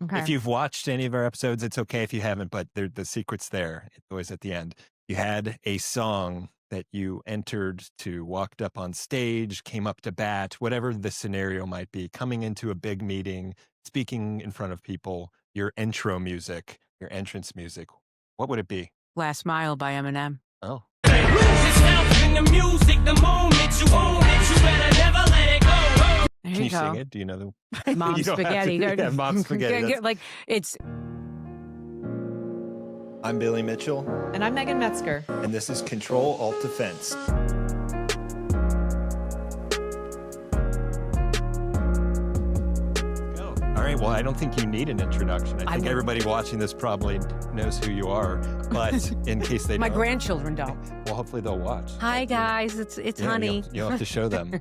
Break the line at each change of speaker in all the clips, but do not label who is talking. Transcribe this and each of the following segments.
Okay.
If you've watched any of our episodes, it's okay if you haven't, but the secret's there. It's always at the end. You had a song that you entered to, walked up on stage, came up to bat, whatever the scenario might be, coming into a big meeting, speaking in front of people, your intro music, your entrance music. What would it be?
Last Mile by Eminem.
Oh.
There
Can you
go.
sing it? Do you know the
Mom
You don't have
Spaghetti.
to- yeah, Mom Spaghetti. That's-
Like, it's
I'm Billy Mitchell,
And I'm Megan Metzger.
and this is CTRL ALT DEFENSE. All right, well, I don't think you need an introduction. I think everybody watching this probably knows who you are, but in case they
my
don't,
grandchildren don't.
well, hopefully they'll watch.
Hi guys, it's
Yeah,
Honey.
You'll have to show them.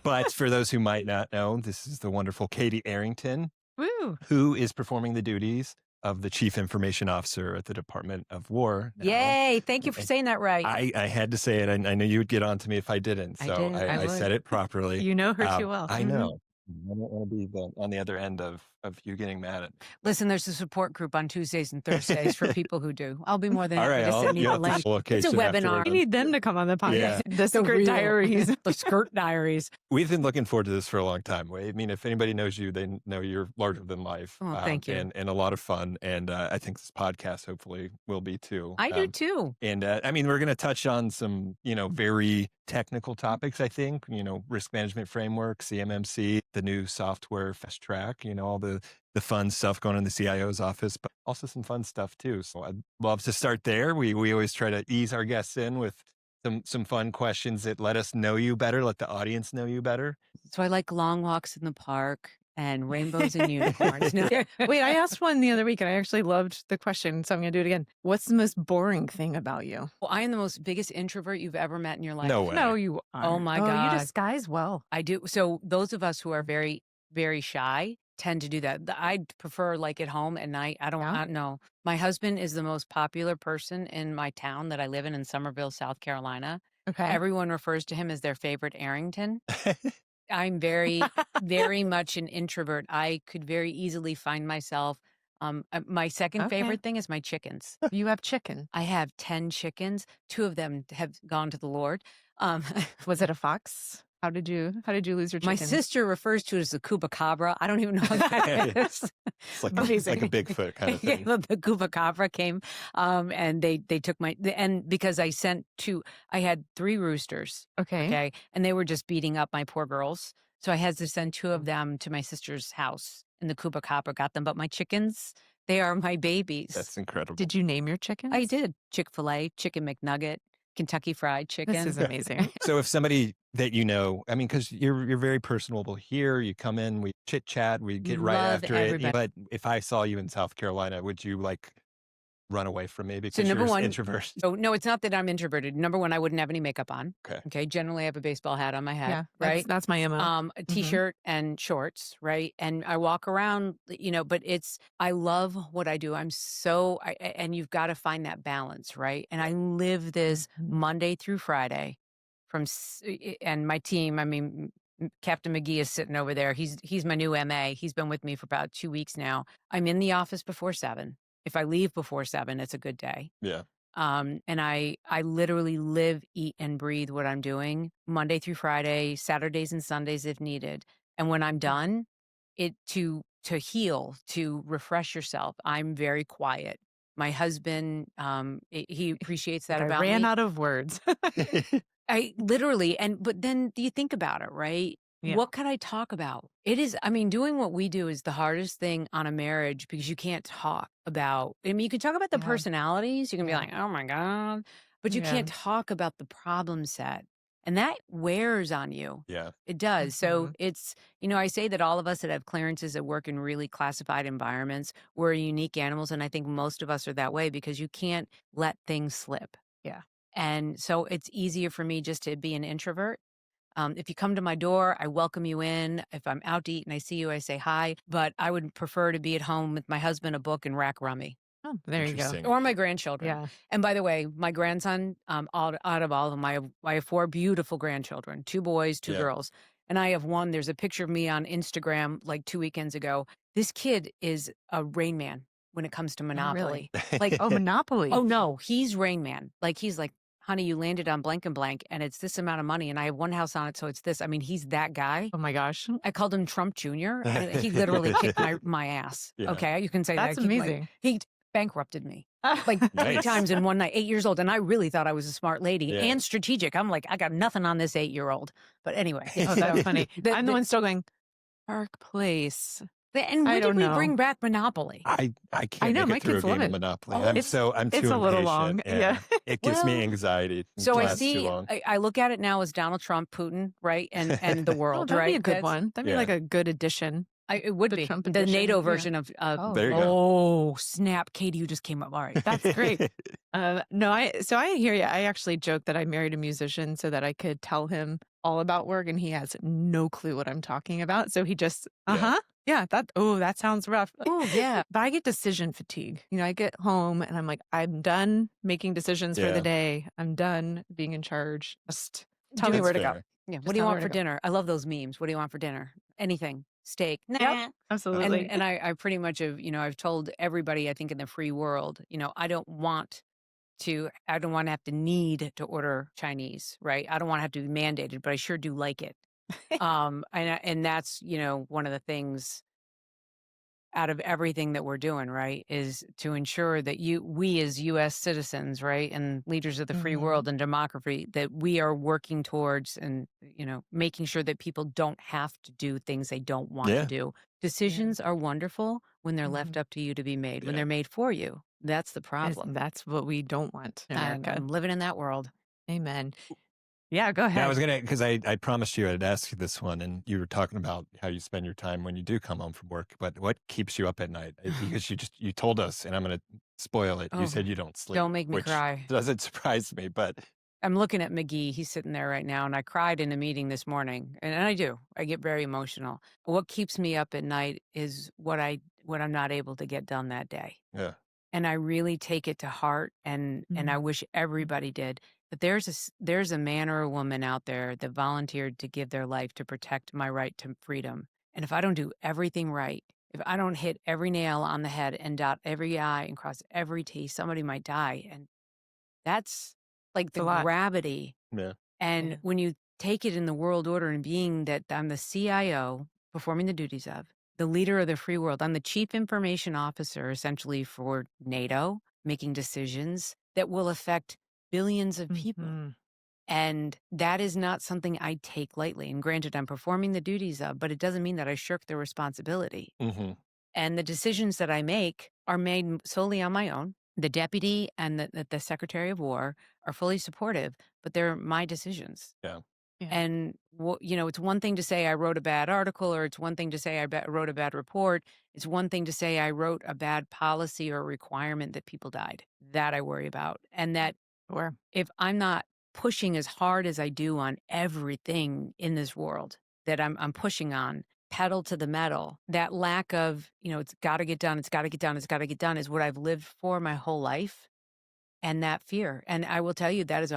But for those who might not know, this is the wonderful Katie Arrington,
Woo.
who is performing the duties of the Chief Information Officer at the Department of War. now.
Yay! Thank you for saying that right.
I had to say it. I knew you would get on to me if I didn't.
I
So
did.
I
I would.
said it properly.
You know her too well.
I know. I don't want to be on the other end of you getting mad at me.
Listen, there's a support group on Tuesdays and Thursdays for people who do. I'll be more than
All
happy
right,
to send you
you'll
the
have to
link. It's a
location after we're
webinar.
We
done.
need them to come on the podcast.
Yeah.
The Secret
real-
Diaries.
The Skirt Diaries.
We've been looking forward to this for a long time. I mean, if anybody knows you, they know you're larger than life.
Oh, thank you.
And a lot of fun. And I think this podcast hopefully will be too.
I do too.
And I mean, we're going to touch on some, very technical topics, I think, risk management framework, CMMC, the new software, Fast Track, all the fun stuff going on in the CIO's office, but also some fun stuff too. So I'd love to start there. We always try to ease our guests in with some fun questions that let us know you better, let the audience know you better.
So I like long walks in the park and rainbows and unicorns. No,
Wait, I asked one the other week and I actually loved the question, so I'm going to do it again. What's the most boring thing about you?
well, I am the most biggest introvert you've ever met in your life.
No way.
No, you are.
Oh my
You
God.
disguise well.
I do. So those of us who are very, very shy tend to do that. I'd prefer like at home at night. I don't know. My husband is the most popular person in my town that I live in Somerville, South Carolina.
Okay.
Everyone refers to him as their favorite Arrington. I'm very, very much an introvert. I could very easily find myself. My second
Okay.
favorite thing is my chickens.
You have chicken.
I have 10 chickens. 2 of them have gone to the Lord.
Was it a fox? How did you lose your chicken?
My sister refers to it as the Chupacabra. I don't even know what that is.
It's like,
Amazing.
like a Bigfoot kind of thing.
The Chupacabra came, and they took and because I had 3 roosters,
Okay.
okay, and they were just beating up my poor girls. So I had to send 2 of them to my sister's house, and the Chupacabra got them. But my chickens, they are my babies.
That's incredible.
Did you name your chickens?
I did. Chick-fil-A, Chicken McNugget, Kentucky Fried Chicken.
This is amazing.
So if somebody that I mean, because you're very personable here, you come in, we chit chat, we get right
Love
after
everybody.
it. But if I saw you in South Carolina, would you run away from me because
number
you're
one-
introvert?
So no, it's not that I'm introverted. Number one, I wouldn't have any makeup on.
Okay.
Okay. Generally, I have a baseball hat on my head.
Yeah.
Right.
That's my MO.
A t-shirt and shorts, right? And I walk around, but I love what I do. And you've got to find that balance, right? And I live this Monday through Friday and my team, I mean, Captain McGee is sitting over there. He's my new MA. He's been with me for about 2 weeks now. I'm in the office before 7. If I leave before 7, it's a good day.
Yeah.
And I literally live, eat, and breathe what I'm doing Monday through Friday, Saturdays and Sundays if needed. And when I'm done, to heal, to refresh yourself, I'm very quiet. My husband, he appreciates that
I
about
ran
me.
out of words.
I literally, but then you think about it, right?
Yeah.
What could I talk about? Doing what we do is the hardest thing on a marriage because you can't talk about, you can talk about the
Yeah.
personalities. You can be
Yeah.
like, oh my God, but you
Yeah.
can't talk about the problem set. And that wears on you.
Yeah.
It does. So it's, I say that all of us that have clearances that work in really classified environments, we're unique animals. And I think most of us are that way because you can't let things slip.
Yeah.
And so it's easier for me just to be an introvert. If you come to my door, I welcome you in. If I'm out to eat and I see you, I say hi. But I would prefer to be at home with my husband, a book, and rack rummy.
Oh, there you go.
Interesting.
Or my grandchildren.
Yeah.
And by the way, my grandson, out of all of them, I have 4 beautiful grandchildren, 2 boys, 2
Yeah.
girls. And I have one, there's a picture of me on Instagram like 2 weekends ago. This kid is a Rain Man when it comes to
Oh, really?
Monopoly. Like,
Oh, Monopoly.
oh no, he's Rain Man. Like he's like, honey, you landed on blank and blank and it's this amount of money and I have one house on it, so it's this. I mean, he's that guy.
Oh my gosh.
I called him Trump Jr. and he literally kicked my ass.
Yeah.
Okay, you can say
That's
that. Like,
amazing.
he bankrupted me like 3
Nice.
times in one night, 8 years old. And I really thought I was a smart lady
Yeah.
and strategic. I'm like, I got nothing on this 8-year-old. But anyway.
Oh, that's
so
funny. I'm the
the-
one still going, Park Place.
and
I
when did
don't
we
know.
bring back Monopoly?
I can't
know, my
make it through a
kids
game
love
of
it.
Monopoly.
Oh,
I'm
it's
too
a little
impatient.
long. Yeah.
It gives me
Well,
anxiety. It
So I
lasts too
see,
long.
I look at it now as Donald Trump, Putin, right? And the
Oh,
world,
that'd be
right?
a good
That's-
one. That'd be
Yeah.
like a good addition.
It would
The
be
Trump
the
edition,
NATO
yeah.
version of
Oh,
There you go.
oh snap, Katie, you just came up. All right.
That's great. No, I hear you. I actually joked that I married a musician so that I could tell him all about work, and he has no clue what I'm talking about. So he just, yeah, that sounds rough.
Oh yeah.
But I get decision fatigue. I get home and I'm like, I'm done making decisions for
Yeah.
the day. I'm done being in charge. Just tell me
That's
where to go.
fair.
Yeah.
Just
What do you
tell me
want
where
for
to go.
dinner? I love those memes. What do you want for dinner? Anything. Steak. Nah.
Yep, absolutely.
And I pretty much have, I've told everybody, I think in the free world, I don't want to have to need to order Chinese, right? I don't want to have to be mandated, but I sure do like it. And that's, one of the things out of everything that we're doing, right, is to ensure that we as U.S. citizens, right, and leaders of the free
Mhm.
world and democracy, that we are working towards and, making sure that people don't have to do things they don't want
Yeah.
to do. Decisions are wonderful when they're left
Mhm.
up to you to be made, when
Yeah.
they're made for you. That's the
Yes,
problem.
that's what we don't want in
And
America.
I'm living in that world.
Amen. Yeah, go
Yeah,
ahead.
I was gonna because I promised you I'd ask you this one, and you were talking about how you spend your time when you do come home from work. But what keeps you up at night? Because you told us, and I'm gonna spoil it.
Oh,
You said you don't sleep.
don't make me
which
cry.
doesn't surprise me, but
I'm looking at McGee. He's sitting there right now, and I cried in a meeting this morning, and I do. I get very emotional. What keeps me up at night is what I'm not able to get done that day,
yeah,
and I really take it to heart. And I wish everybody did. But there's a man or a woman out there that volunteered to give their life to protect my right to freedom. And if I don't do everything right, if I don't hit every nail on the head and dot every I and cross every T, somebody might die, and that's like
It's a
the
lot.
gravity.
yeah,
And
Yeah.
when you take it in the world order and being that I'm the CIO, performing the duties of the leader of the free world, I'm the chief information officer essentially for NATO, making decisions that will affect billions of people.
Mhm.
And that is not something I take lightly. And granted, I'm performing the duties of, but it doesn't mean that I shirk the responsibility.
hmm
And the decisions that I make are made solely on my own. The deputy and the secretary of war are fully supportive, but they're my decisions.
yeah,
Yeah.
And it's one thing to say I wrote a bad article, or it's one thing to say I wrote a bad report. It's one thing to say I wrote a bad policy or requirement that people died. That I worry about. And that
Sure.
if I'm not pushing as hard as I do on everything in this world that I'm pushing on, pedal to the metal, that lack of, it's got to get done, it's got to get done, it's got to get done is what I've lived for my whole life. And that fear. And I will tell you, that's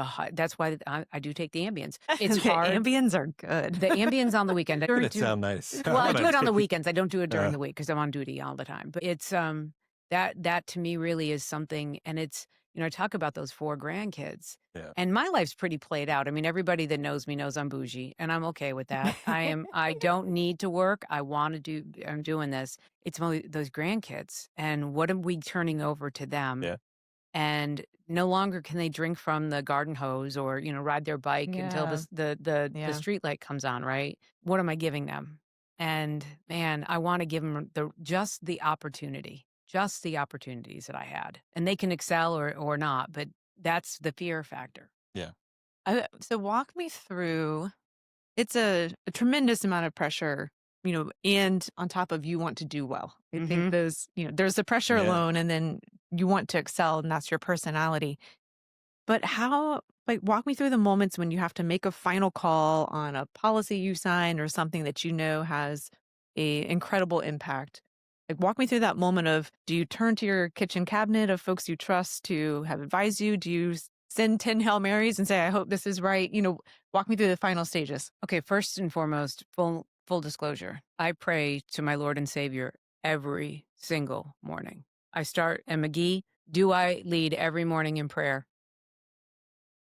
why I do take the Ambien. It's
The
hard.
Ambiens are good.
The Ambien's on the weekend. I
Doesn't it
do-
sound nice?
well, I
wanna
do it on the
take-
weekends. I don't do it during
Uh.
the week because I'm on duty all the time. But it's that to me really is something. And it's, I talk about those 4 grandkids.
Yeah.
And my life's pretty played out. I mean, everybody that knows me knows I'm bougie, and I'm okay with that. I don't need to work. I'm doing this. It's those grandkids. And what am we turning over to them?
Yeah.
And no longer can they drink from the garden hose or, ride their bike until
Yeah.
the
Yeah.
street light comes on, right? What am I giving them? And man, I want to give them just the opportunities that I had. And they can excel or not, but that's the fear factor.
So walk me through. It's a tremendous amount of pressure, and on top of you want to do well. I
Mhm.
think there's the pressure
Yeah.
alone, and then you want to excel, and that's your personality. But walk me through the moments when you have to make a final call on a policy you sign or something that has a incredible impact. Like, walk me through that moment of, do you turn to your kitchen cabinet of folks you trust to have advised you? Do you send 10 Hail Marys and say, I hope this is right? Walk me through the final stages.
Okay, first and foremost, full disclosure. I pray to my Lord and Savior every single morning. I start, and McGee, do I lead every morning in prayer?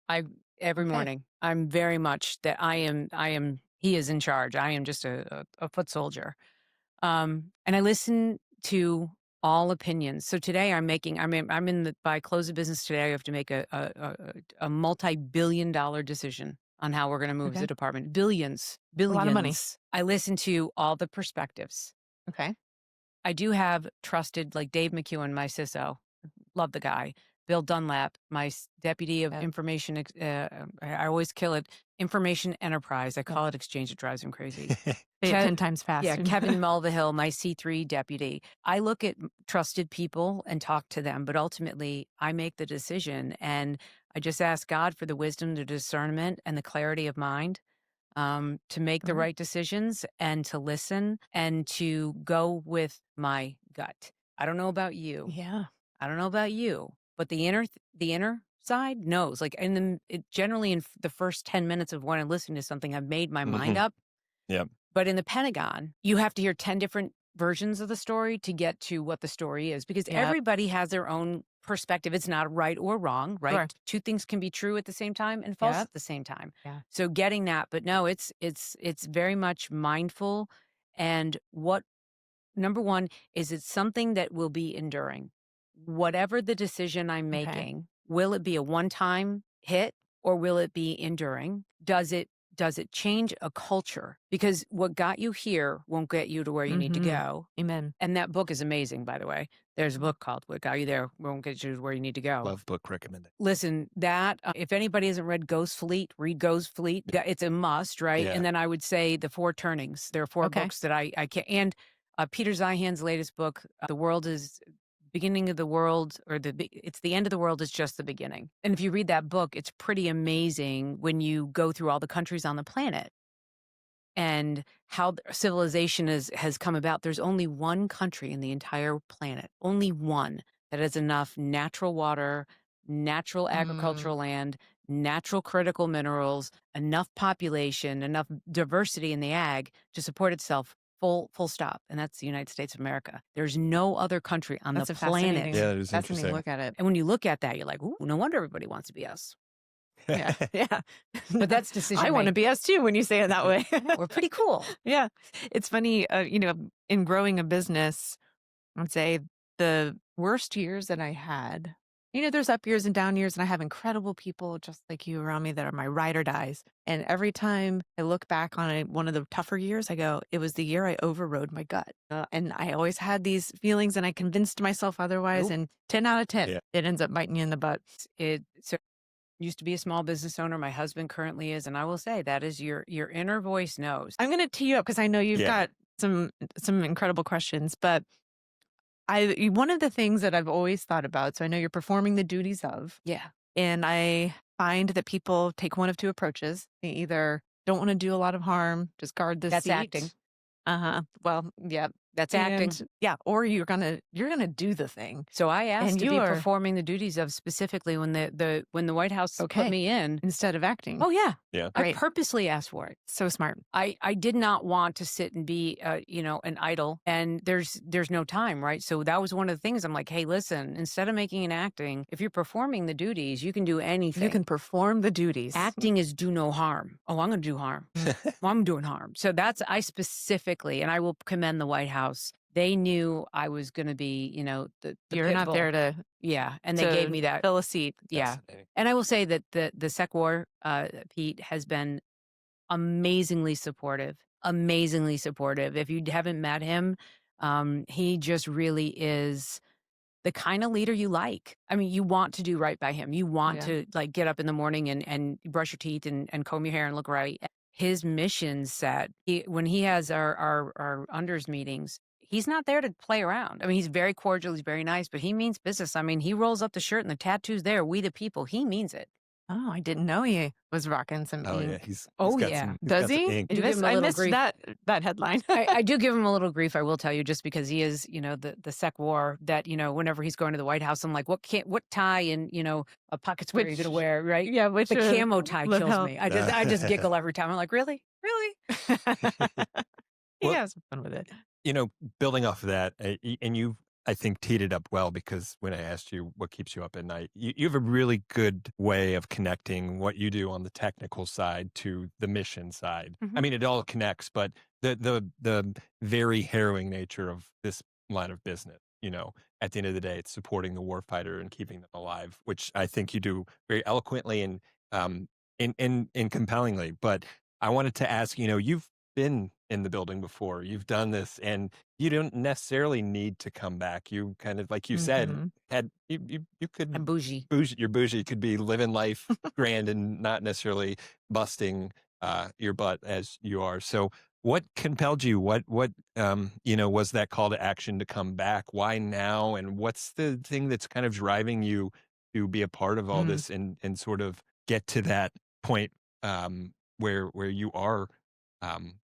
Every
Okay.
morning. I'm very much that he is in charge. I am just a foot soldier. And I listen to all opinions. So today I'm by close of business today, I have to make a multi-billion-dollar decision on how we're going to move as
Okay.
a department. Billions,
A lot of money.
billions. I listen to all the perspectives.
Okay.
I do have trusted, like Dave McEwen, my CISO, love the guy. Bill Dunlap, my deputy of
Yeah.
information, I always kill it, information enterprise. I
Yeah.
call it exchange. It drives him crazy.
Say it 10 times fast.
Yeah, Kevin Mulvihill, my C3 deputy. I look at trusted people and talk to them, but ultimately I make the decision. And I just ask God for the wisdom, the discernment, and the clarity of mind to make the right decisions and to listen and to go with my gut. I don't know about you.
Yeah.
I don't know about you, but the inner side knows. Like, generally in the first 10 minutes of when I'm listening to something, I've made my mind up.
Yep.
But in the Pentagon, you have to hear 10 different versions of the story to get to what the story is, because
Yep.
everybody has their own perspective. It's not right or wrong, right?
Sure.
Two things can be true at the same time and false
Yep.
at the same time.
Yeah.
So getting that, but no, it's very much mindful. And number one is it's something that will be enduring. Whatever the decision I'm
Okay.
making, will it be a one-time hit or will it be enduring? Does it change a culture? Because what got you here won't get you to where you need to go.
Amen.
And that book is amazing, by the way. There's a book called What Got You There Won't Get You to Where You Need to Go.
Love book recommended.
Listen, that if anybody hasn't read Ghost Fleet, read Ghost Fleet. It's a must, right?
Yeah.
And then I would say The Four Turnings. There are four
Okay.
books that I can. And Peter Zeihan's latest book, The World is Beginning of the World, or it's the end of the world is just the beginning. And if you read that book, it's pretty amazing when you go through all the countries on the planet and how civilization has come about. There's only one country in the entire planet, only one, that has enough natural water, natural agricultural land, natural critical minerals, enough population, enough diversity in the ag to support itself. Full stop. And that's the United States of America. There's no other country on
That's
the
a fascinating,
planet.
Yeah, it is
fascinating
interesting.
look at it.
And when you look at that, you're like, ooh, no wonder everybody wants to be us.
Yeah. Yeah.
But that's decision
I want to
making.
be us too when you say it that way.
We're pretty cool.
Yeah. It's funny, in growing a business, I'd say the worst years that I had, there's up years and down years, and I have incredible people just like you around me that are my ride or dies. And every time I look back on one of the tougher years, I go, it was the year I overrode my gut. And I always had these feelings and I convinced myself otherwise.
Nope.
And 10 out of 10,
Yeah.
it ends up biting you in the butt.
So used to be a small business owner. My husband currently is. And I will say that is your inner voice knows.
I'm going to tee you up because I know you've
Yeah.
got some incredible questions, but one of the things that I've always thought about, so I know you're performing the duties of,
Yeah.
and I find that people take one of two approaches. They either don't want to do a lot of harm, just guard the
That's
seat.
acting.
Well, yeah,
That's acting.
yeah, or you're gonna do the thing.
So I asked
And
to
you
be
are-
performing the duties of specifically when the White House
Okay.
put me in.
Instead of acting.
Oh yeah.
Yeah.
I
Great.
purposely asked for it.
So smart.
I did not want to sit and be, an idol, and there's no time, right? So that was one of the things. I'm like, hey, listen, instead of making an acting, if you're performing the duties, you can do anything.
You can perform the duties.
Acting is do no harm. Oh, I'm going to do harm. Well, I'm doing harm. So I specifically, and I will commend the White House. They knew I was going to be, the
You're
pit
not
bull.
there to
Yeah, and they
to
gave me that.
fill a seat.
Yeah,
Fascinating.
and I will say that the Sec War, Pete, has been amazingly supportive. Amazingly supportive. If you haven't met him, he just really is the kind of leader you like. I mean, you want to do right by him. You want
Yeah.
to like get up in the morning and brush your teeth and comb your hair and look right. His mission set, when he has our unders meetings, he's not there to play around. I mean, he's very cordial. He's very nice, but he means business. I mean, he rolls up the shirt and the tattoos there. We the people. He means it.
Oh, I didn't know he was rocking some
Oh yeah,
ink.
he's
Oh,
got
yeah.
some
Does he?
ink.
Do give him a
I
little
missed
grief.
that headline.
I do give him a little grief, I will tell you, just because he is, the sec war that, whenever he's going to the White House, I'm like, what tie and, a pocket square are you
Which
gonna wear, right?
yeah, which
The camo tie kills
lapel.
me. I just giggle every time. I'm like, really? Really?
He
Well,
has some fun with it.
you know, building off of that, and you, I think, teed it up well because when I asked you what keeps you up at night, you have a really good way of connecting what you do on the technical side to the mission side. I
Mhm.
mean, it all connects, but the very harrowing nature of this line of business, at the end of the day, it's supporting the warfighter and keeping them alive, which I think you do very eloquently and and compellingly. But I wanted to ask, you've been in the building before, you've done this, and you don't necessarily need to come back. You kind of, like you said,
Mhm.
had you
I'm
could
bougie.
you're bougie, you could be living life grand and not necessarily busting your butt as you are. So what compelled you? What was that call to action to come back? Why now? And what's the thing that's kind of driving you to be a part of all
Mm.
this and sort of get to that point where you are um,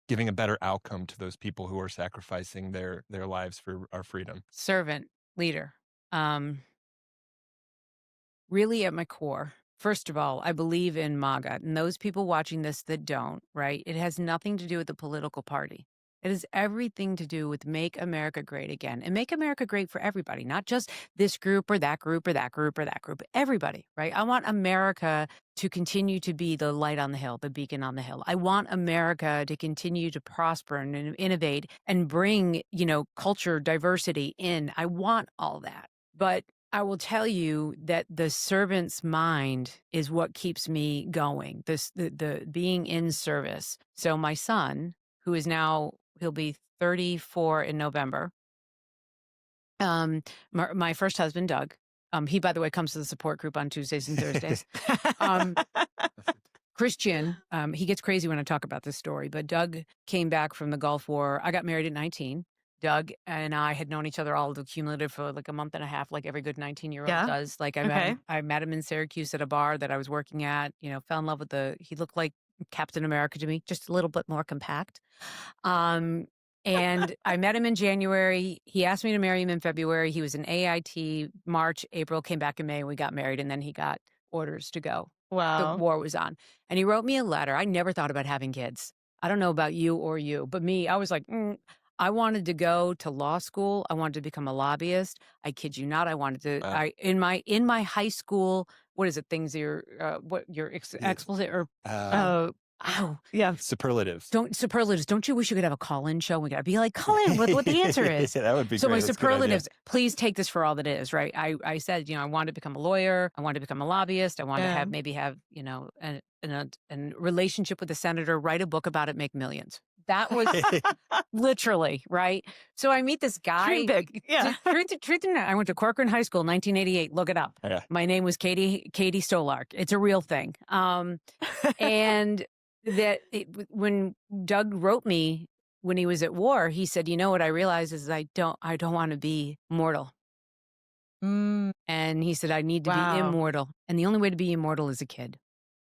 giving a better outcome to those people who are sacrificing their lives for our freedom.
Servant leader. Um, Really at my core, first of all, I believe in MAGA, and those people watching this that don't, right? It has nothing to do with the political party. It has everything to do with make America great again and make America great for everybody, not just this group or that group or that group or that group, everybody, right? I want America to continue to be the light on the hill, the beacon on the hill. I want America to continue to prosper and innovate and bring, culture, diversity in. I want all that. But I will tell you that the servant's mind is what keeps me going. The being in service. So my son, who is now he'll be 34 in November. My first husband, Doug. He, by the way, comes to the support group on Tuesdays and Thursdays. Um, Christian, he gets crazy when I talk about this story, but Doug came back from the Gulf War. I got married at 19. Doug and I had known each other all the cumulative for like a month and a half, like every good 19-year-old
Yeah.
does. Like
Okay.
I met him in Syracuse at a bar that I was working at, fell in love with he looked like Captain America to me, just a little bit more compact. Um, and I met him in January. He asked me to marry him in February. He was in AIT March, April, came back in May, and we got married. And then he got orders to go. The
Wow.
war was on. And he wrote me a letter. I never thought about having kids. I don't know about you, but me, I was like, I wanted to go to law school. I wanted to become a lobbyist. I kid you not. I wanted to.
Wow.
In my high school, what is it? Things you're what your explicit or ow.
Yeah.
Superlatives.
Superlatives. Don't you wish you could have a call-in show? We gotta be like, call in with what the answer is.
Yeah, that would be
So
great.
my
That's a good idea.
superlatives, please take this for all that it is, right? I said, I wanted to become a lawyer. I wanted to become a lobbyist. I wanted to
Yeah.
maybe have, a relationship with a senator, write a book about it, make millions. That was literally, right? So I meet this guy.
Dream big. Yeah.
Truth or not, I went to Corcoran High School, 1988. Look it up.
Yeah.
My name was Katie Stolark. It's a real thing. And when Doug wrote me when he was at war, he said, what I realized is I don't want to be mortal.
Mm,
And he said, I need to be
wow.
immortal. And the only way to be immortal is a kid.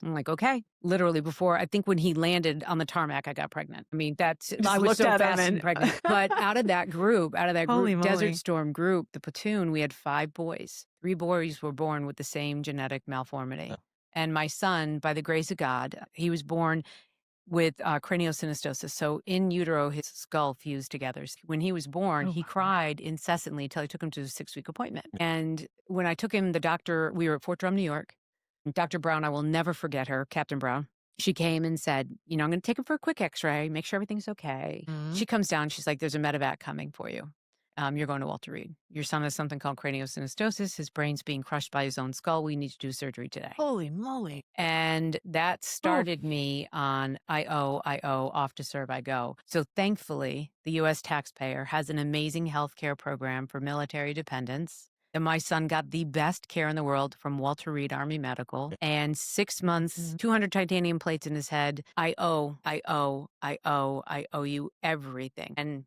I'm like, okay. Literally before, I think when he landed on the tarmac, I got pregnant. I mean, I was
looked
so
at him
fast and
and-
pregnant. But out of that group,
Holy moly.
Desert Storm group, the platoon, we had 5 boys. 3 boys were born with the same genetic malformity.
Oh.
And my son, by the grace of God, he was born with craniosynostosis. So in utero, his skull fused together. When he was born, he cried incessantly until I took him to a 6-week appointment. And when I took him, the doctor, we were at Fort Drum, New York. Dr. Brown, I will never forget her, Captain Brown. She came and said, I'm going to take him for a quick x-ray, make sure everything's okay.
Mhm.
She comes down. She's like, there's a medevac coming for you. You're going to Walter Reed. Your son has something called craniosynostosis. His brain's being crushed by his own skull. We need to do surgery today.
Holy moly.
And that started me on off to serve, I go. So thankfully, the U.S. taxpayer has an amazing healthcare program for military dependents. And my son got the best care in the world from Walter Reed Army Medical. And 6 months, 200 titanium plates in his head. I owe you everything. And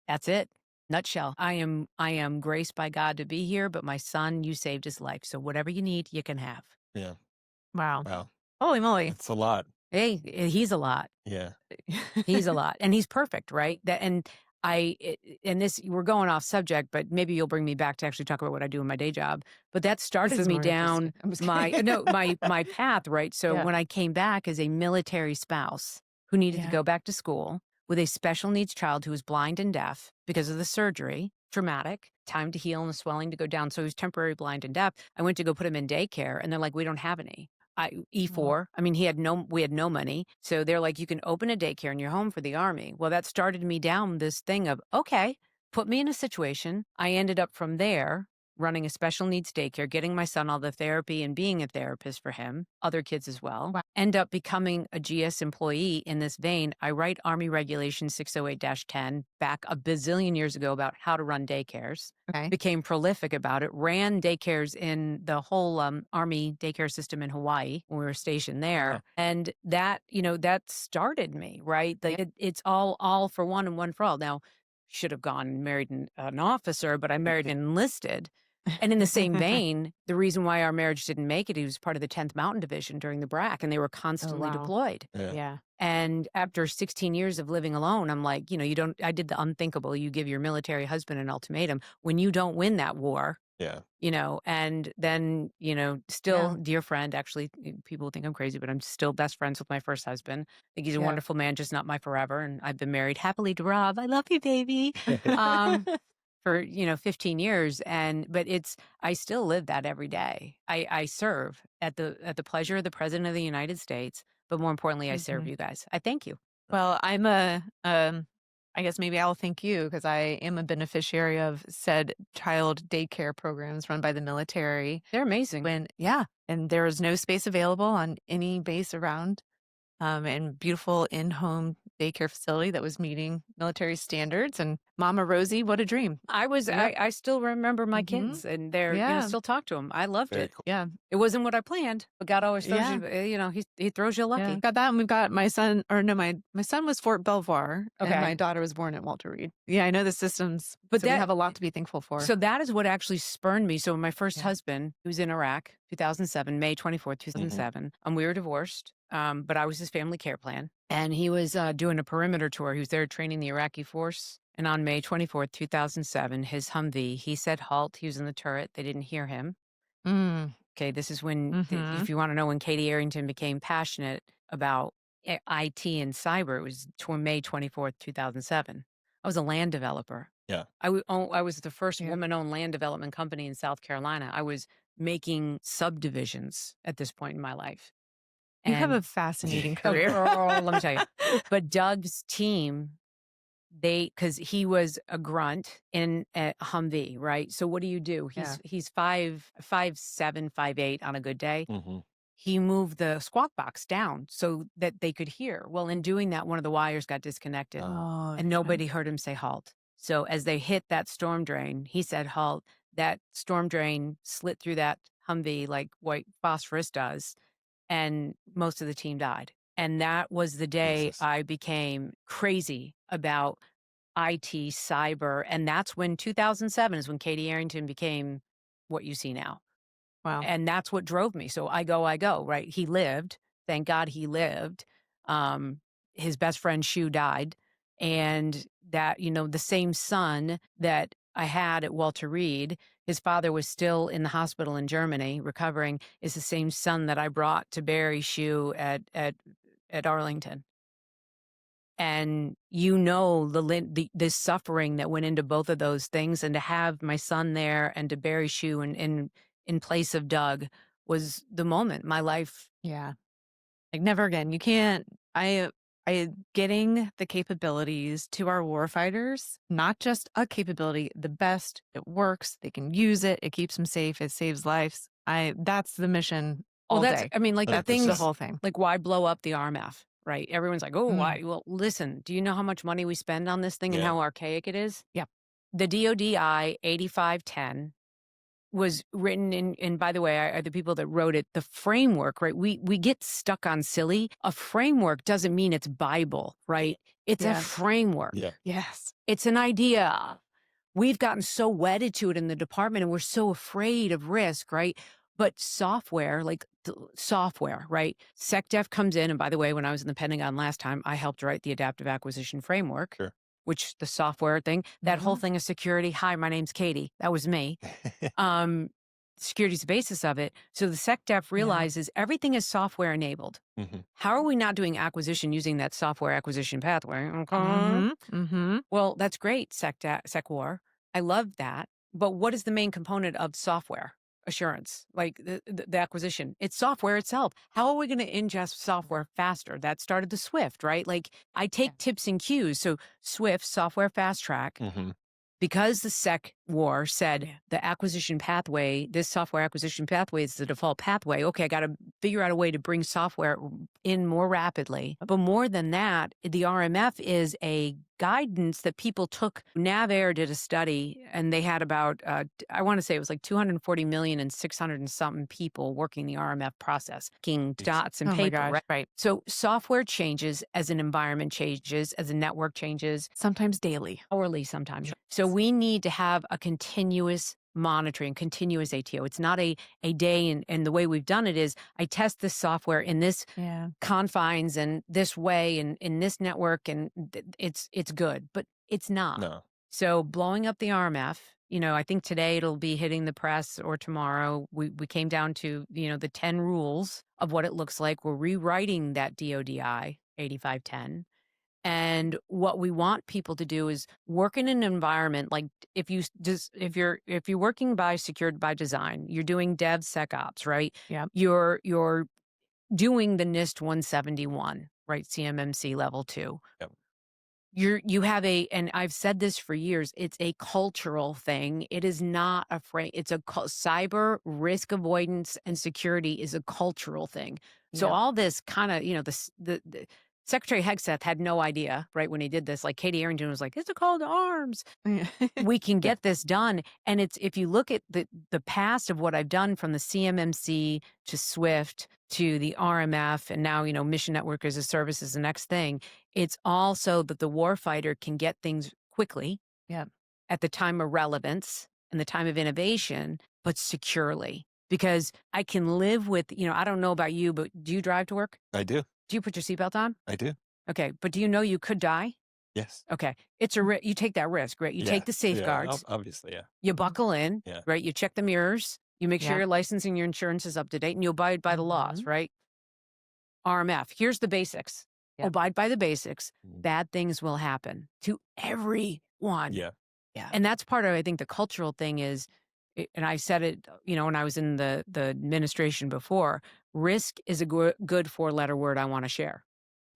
that's it. Nutshell. I am graced by God to be here, but my son, you saved his life. So whatever you need, you can have.
Yeah.
Wow.
Wow.
Holy moly.
That's a lot.
Hey, he's a lot.
Yeah.
He's a lot, and he's perfect, right? And this, we're going off subject, but maybe you'll bring me back to actually talk about what I do in my day job. But that
This
started
is
me
more interesting.
down
I'm just
my
kidding.
no my path, right? So
Yeah.
when I came back as a military spouse who needed to
Yeah.
go back to school with a special needs child who was blind and deaf because of the surgery, traumatic, time to heal and the swelling to go down. So he was temporarily blind and deaf. I went to go put him in daycare, and they're like, "We don't have any."
Oh,
E4. I mean, we had no money. So they're like, you can open a daycare in your home for the Army. Well, that started me down this thing of, okay, put me in a situation. I ended up from there running a special needs daycare, getting my son all the therapy and being a therapist for him, other kids as well.
wow.
End up becoming a GS employee in this vein. I write Army Regulation 608-10 back a bazillion years ago about how to run daycares.
Okay.
Became prolific about it, ran daycares in the whole Army daycare system in Hawaii when we were stationed there.
Wow.
And that, that started me, right? Like
Yeah.
it's all for one and one for all. Now, should have gone and married an officer, but I married an enlisted. And in the same vein, the reason why our marriage didn't make it, he was part of the 10th Mountain Division during the BRAC, and they were
Oh,
constantly
wow.
deployed.
Yeah.
Yeah.
And after 16 years of living alone, I'm like, I did the unthinkable. You give your military husband an ultimatum. When you don't win that war,
Yeah.
and then, still
Yeah.
dear friend, actually, people think I'm crazy, but I'm still best friends with my first husband. I think he's a
Yeah.
wonderful man, just not my forever. And I've been married happily to Rob. I love you, baby. Um, for 15 years, but I still live that every day. I serve at the pleasure of the President of the United States, but more importantly, I serve
Mhm.
you guys. I thank you.
Well, I guess maybe I'll thank you because I am a beneficiary of said child daycare programs run by the military.
They're amazing.
And there is no space available on any base around, and beautiful in-home daycare facility that was meeting military standards. And Mama Rosie, what a dream! Yep.
I still remember my
Mhm.
kids, and they're
Yeah.
still talk to them. I loved
Very
it.
cool.
Yeah.
It wasn't what I planned, but God always throws
Yeah.
you. He throws you
Yeah.
lucky.
Got that, and we've got my son, or no, my son was Fort Belvoir, and
Okay.
my daughter was born at Walter Reed. Yeah, I know the systems,
But
so we
that
have a lot to be thankful for.
So that is what actually spurned me. So my first
Yeah.
husband, who was in Iraq, 2007, May 24th, 2007, we were divorced, but I was his family care plan. And he was doing a perimeter tour. He was there training the Iraqi force. And on May 24th, 2007, his Humvee, he said halt. He was in the turret. They didn't hear him.
Mm.
Okay, this is when,
Mhm.
if you want to know when Katie Arrington became passionate about IT and cyber, it was May 24th, 2007. I was a land developer.
Yeah.
I was the first
Yeah.
woman-owned land development company in South Carolina. I was making subdivisions at this point in my life.
You have
And
a fascinating
oh,
career.
girl, let me tell you. But Doug's team, because he was a grunt in a Humvee, right? So what do you do?
Yeah.
He's 5'7", 5'8" on a good day.
Mm-hmm.
He moved the squawk box down so that they could hear. Well, in doing that, one of the wires got disconnected.
Oh,
And nobody heard him say halt. So as they hit that storm drain, he said halt. That storm drain slit through that Humvee like white phosphorus does, and most of the team died. And that was the day
Jesus.
I became crazy about IT, cyber, and that's when 2007 is when Katie Arrington became what you see now.
wow.
And that's what drove me. So I go, right? He lived. Thank God he lived. His best friend Shu died. And that, the same son that I had at Walter Reed, his father was still in the hospital in Germany recovering, is the same son that I brought to bury Shu at Arlington. And the suffering that went into both of those things, and to have my son there and to bury Shu in place of Doug was the moment. My life.
Yeah. Like never again. You can't. I getting the capabilities to our warfighters, not just a capability, the best. It works. They can use it. It keeps them safe. It saves lives. That's the mission all day.
I mean, like the
That's the
100%.
whole thing.
like why blow up the RMF, right? Everyone's like, oh,
Mm.
why? Well, listen, do you know how much money we spend on this thing and
Yeah.
how archaic it is?
Yeah.
The DODI 8510 was written in, and by the way, are the people that wrote it, the framework, right? We get stuck on silly. A framework doesn't mean it's Bible, right? It's a
Yes.
framework.
Yeah.
Yes.
It's an idea. We've gotten so wedded to it in the department, and we're so afraid of risk, right? But software, like software, right? SecDef comes in. And by the way, when I was in the Pentagon last time, I helped write the adaptive acquisition framework,
Sure.
which the software thing, that whole thing of security. Hi, my name's Katie. That was me. Security's the basis of it. So the SecDef realizes everything is software enabled. How are we not doing acquisition using that software acquisition pathway? Well, that's great, SecWar. I love that. But what is the main component of software assurance, like the acquisition? It's software itself. How are we going to ingest software faster? That started the SWIFT, right? Like I take tips and cues. So SWIFT, software fast track, because the Sec War said the acquisition pathway, this software acquisition pathway is the default pathway. Okay, I got to figure out a way to bring software in more rapidly. But more than that, the RMF is a guidance that people took. NavAir did a study, and they had about, I want to say it was like 240 million and 600 and something people working the RMF process, making dots and paper.
Right.
So software changes as an environment changes, as a network changes.
Sometimes daily.
Hourly sometimes. So we need to have a continuous monitoring, continuous ATO. It's not a day. And the way we've done it is I test this software in this confines and this way and in this network, and it's good, but it's not.
No.
So blowing up the RMF, I think today it'll be hitting the press or tomorrow. We came down to, the 10 rules of what it looks like. We're rewriting that DODI 8510. And what we want people to do is work in an environment like if you're working by secured by design, you're doing DevSecOps, right?
Yeah.
You're doing the NIST 171, right? CMMC level 2.
Yep.
You have and I've said this for years, it's a cultural thing. It is not a it's a cyber risk avoidance and security is a cultural thing. So all this kind of, the Secretary Hegseth had no idea, right, when he did this. Like Katie Arrington was like, it's a call to arms. We can get this done. And it's, if you look at the past of what I've done from the CMMC to SWIFT to the RMF, and now, Mission Network as a Service is the next thing. It's also that the warfighter can get things quickly at the time of relevance and the time of innovation, but securely. Because I can live with, I don't know about you, but do you drive to work?
I do.
Do you put your seatbelt on?
I do.
Okay, but do you know you could die?
Yes.
Okay, it's you take that risk, right? You take the safeguards.
Obviously, yeah.
You buckle in,
Yeah.
right? You check the mirrors. You make sure your license and your insurance is up to date, and you abide by the laws, right? RMF. Here's the basics. Abide by the basics. Bad things will happen to everyone.
Yeah.
And that's part of, I think, the cultural thing is. And I said it, when I was in the administration before, risk is a good four-letter word I want to share.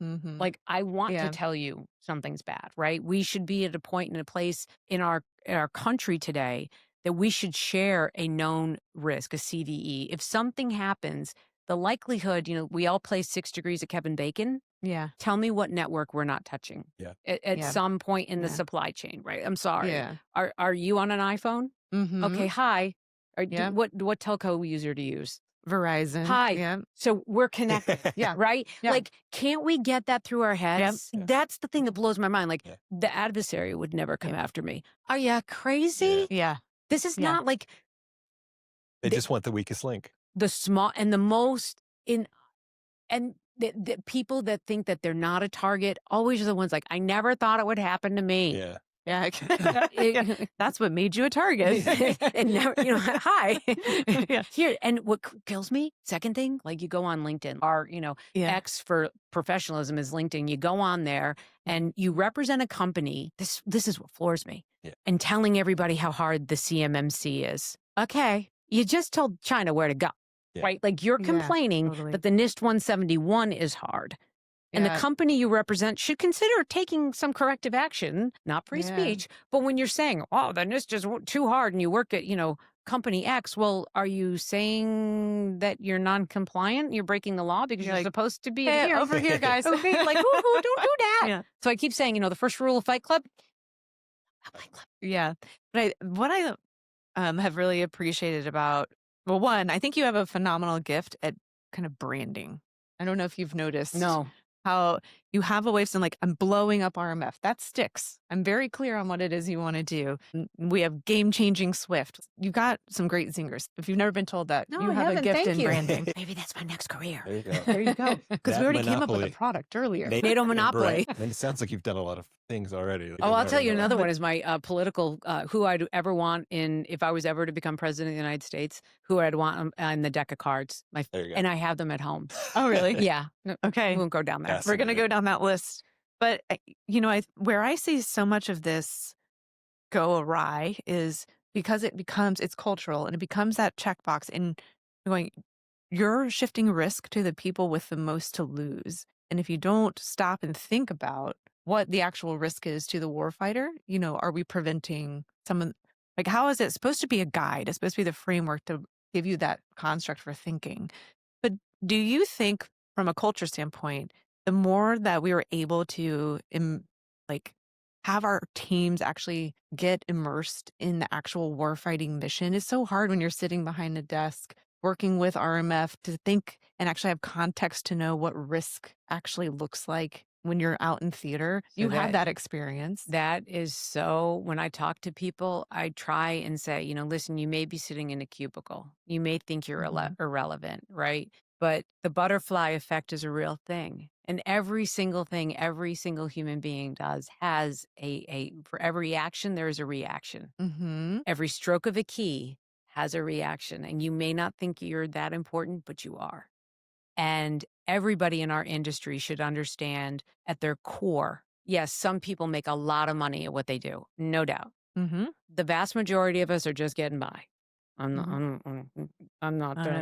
Like, I want to tell you something's bad, right? We should be at a point and a place in our country today that we should share a known risk, a CVE. If something happens, the likelihood, we all play 6 Degrees of Kevin Bacon.
Yeah.
Tell me what network we're not touching at some point in the supply chain, right? I'm sorry.
Yeah.
Are you on an iPhone? Okay, hi. What telco user to use?
Verizon.
Hi.
Yeah.
So we're connected. Right?
Yeah.
Like, can't we get that through our heads? That's the thing that blows my mind. Like, the adversary would never come after me. Are you crazy?
Yeah.
This is not like...
They just want the weakest link.
The small and the most and the people that think that they're not a target always are the ones like, I never thought it would happen to me.
Yeah.
Yeah. That's what made you a target.
And now, hi. Here. And what kills me, second thing, like you go on LinkedIn, our, X for professionalism is LinkedIn. You go on there and you represent a company. This is what floors me. And telling everybody how hard the CMMC is. Okay. You just told China where to go, right? Like you're complaining that the NIST 171 is hard. And the company you represent should consider taking some corrective action, not free speech. But when you're saying, oh, the NIST is too hard and you work at, company X, well, are you saying that you're non-compliant? You're breaking the law because you're like, supposed to be here.
Over here, guys.
Okay, like, don't do that. Yeah. So I keep saying, the first rule of Fight Club.
Yeah. But what I have really appreciated about, well, one, I think you have a phenomenal gift at kind of branding. I don't know if you've noticed.
No.
How You have a way of saying, like, I'm blowing up RMF. That sticks. I'm very clear on what it is you want to do. We have game-changing Swift. You've got some great zingers. If you've never been told that,
No,
you
I
have a
haven't.
gift
Thank
in
you.
branding.
Maybe that's my next career.
There you go.
There you go. Because we
That
already came up with
monopoly.
a product earlier.
NATO monopoly.
Right. And it sounds like you've done a lot of things already.
Oh, I'll tell you
know.
another one is my political, who I'd ever want if I was ever to become president of the United States, who I'd want on the deck of cards.
There you go.
And I have them at home.
Oh, really?
Yeah. No,
Okay.
we won't go down there.
Yes.
We're going to go down that list. But, where I see so much of this go awry is because it's cultural and it becomes that checkbox and going, you're shifting risk to the people with the most to lose. And if you don't stop and think about what the actual risk is to the warfighter, are we preventing someone, like, how is it supposed to be a guide? It's supposed to be the framework to give you that construct for thinking. But do you think from a culture standpoint, the more that we were able to have our teams actually get immersed in the actual warfighting mission, is so hard when you're sitting behind a desk working with RMF to think and actually have context to know what risk actually looks like when you're out in theater. You have that experience.
That is so, when I talk to people, I try and say, listen, you may be sitting in a cubicle. You may think you're irrelevant, right? But the butterfly effect is a real thing. And every single thing every single human being does has for every action, there is a reaction.
Mm-hmm.
Every stroke of a key has a reaction. And you may not think you're that important, but you are. And everybody in our industry should understand at their core, yes, some people make a lot of money at what they do, no doubt.
Mm-hmm.
The vast majority of us are just getting by. I'm not.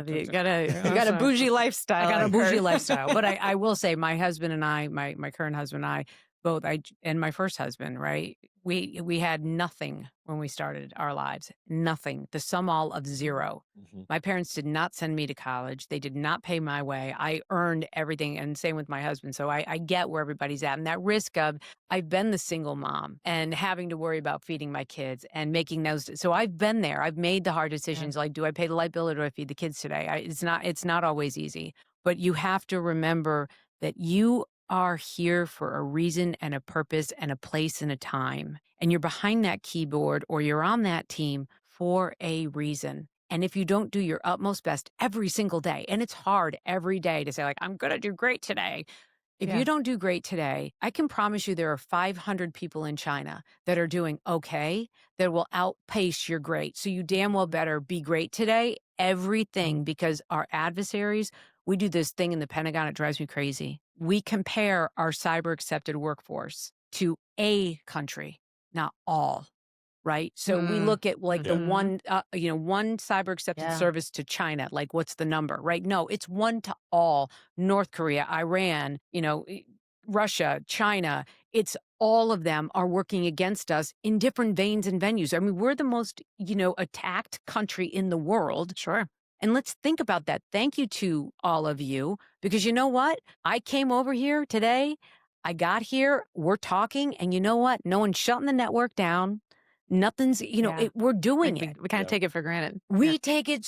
You got a bougie lifestyle.
I got a bougie lifestyle, but I will say, my husband and I, my current husband and I, both, and my first husband, right? We had nothing when we started our lives. Nothing. The sum all of zero.
Mm-hmm.
My parents did not send me to college. They did not pay my way. I earned everything, and same with my husband. So I get where everybody's at. And that risk of, I've been the single mom and having to worry about feeding my kids and making those. So I've been there. I've made the hard decisions. Like, do I pay the light bill or do I feed the kids today? It's not always easy. But you have to remember that you are here for a reason and a purpose and a place and a time. And you're behind that keyboard or you're on that team for a reason. And if you don't do your utmost best every single day, and it's hard every day to say, like, I'm going to do great today. If you don't do great today, I can promise you there are 500 people in China that are doing okay, that will outpace your great. So you damn well better be great today, everything, because our adversaries, we do this thing in the Pentagon, it drives me crazy. We compare our cyber accepted workforce to a country, not all. Right. So we look at like the one cyber accepted service to China, like what's the number, right? No, it's one to all. North Korea, Iran, Russia, China, it's all of them are working against us in different veins and venues. I mean, we're the most, attacked country in the world.
Sure.
And let's think about that. Thank you to all of you, because you know what? I came over here today. I got here. We're talking. And you know what? No one's shutting the network down. Nothing's, we're doing it.
We kind of take it for granted.
We take it